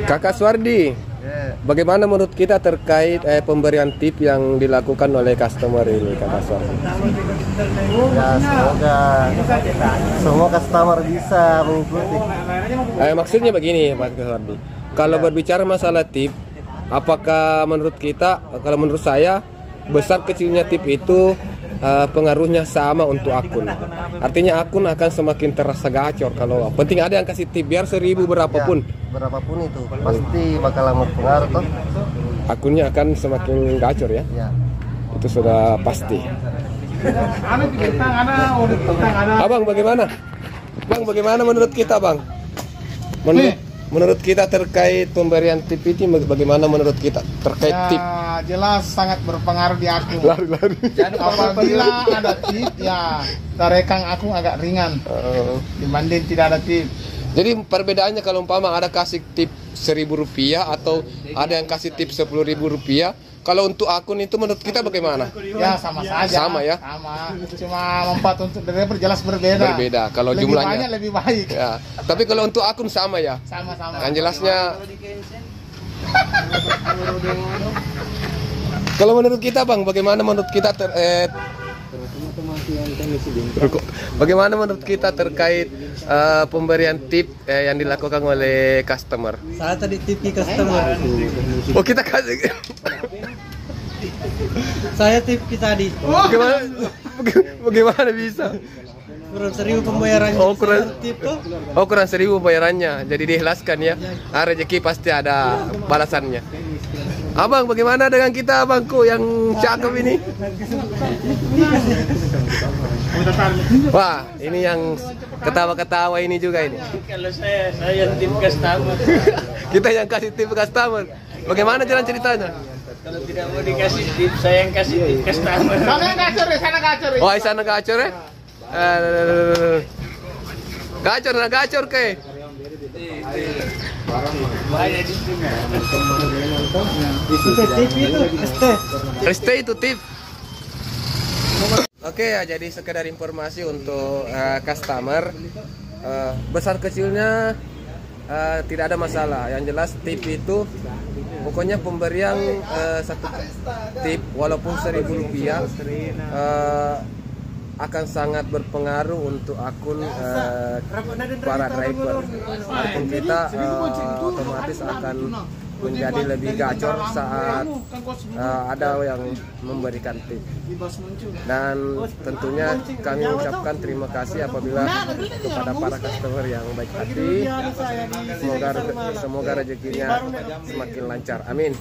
Kakak Suwardi, bagaimana menurut kita terkait pemberian tip yang dilakukan oleh customer ini, Kakak Suwardi? Ya, semoga semua customer bisa mengikuti. Maksudnya begini, Pak Suwardi. Kalau berbicara masalah tip, apakah menurut kita, kalau menurut saya, besar kecilnya tip itu pengaruhnya sama untuk akun. Artinya akun akan semakin terasa gacor kalau penting ada yang kasih tip biar 1000 berapapun. Ya, berapapun itu pasti bakal berpengaruh toh. Akunnya akan semakin gacor ya. Ya. Itu sudah pasti. Abang bagaimana? Bang bagaimana menurut kita, Bang? Menurut kita terkait pemberian tip itu bagaimana menurut kita terkait ya, tip? Jelas sangat berpengaruh di akun. Lari. Apabila ada tip, ya tarekan akun agak ringan dibanding tidak ada tip. Jadi perbedaannya kalau umpama ada kasih tip Rp1.000 atau ada yang kasih tip Rp10.000, kalau untuk akun itu menurut kita bagaimana? Ya sama saja. Sama ya? Sama. Cuma manfaat untuk driver jelas berbeda. Berbeda. Kalau lebih jumlahnya banyak lebih baik. Ya. Tapi kalau untuk akun sama ya? Sama-sama. Yang jelasnya. Kalau menurut kita, Bang, bagaimana menurut kita bagaimana menurut kita terkait pemberian tip yang dilakukan oleh customer? Saya tadi tipi customer. Oh, kita kasih. Saya tipi tadi. Bagaimana bisa? Kurang 1000 pembayarannya. Oh, kurang. Tip tuh. Oh, kurang 1000 bayarannya. Jadi diikhlaskan ya. Rezeki pasti ada balasannya. Abang, bagaimana dengan kita, abangku yang cakep ini? Wah, ini yang ketawa-ketawa ini juga ini. Kalau saya tip customer. Kita yang kasih tip customer. Bagaimana jalan ceritanya? Kalau tidak mau dikasih tip, saya yang kasih tip customer. Sana gacor ya, sana gacor ya. Oh, sana gacor ya? Gacor ke? Banyak di sini. Reste itu tip. Oke ya, jadi sekedar informasi untuk customer. Besar kecilnya tidak ada masalah. Yang jelas tip itu pokoknya pemberian satu tip walaupun Rp1.000 akan sangat berpengaruh untuk akun para driver. Akun kita otomatis akan menjadi lebih gacor saat ada yang memberikan tip. Dan tentunya kami ucapkan terima kasih apabila kepada para customer yang baik hati. Semoga rezekinya semakin lancar. Amin.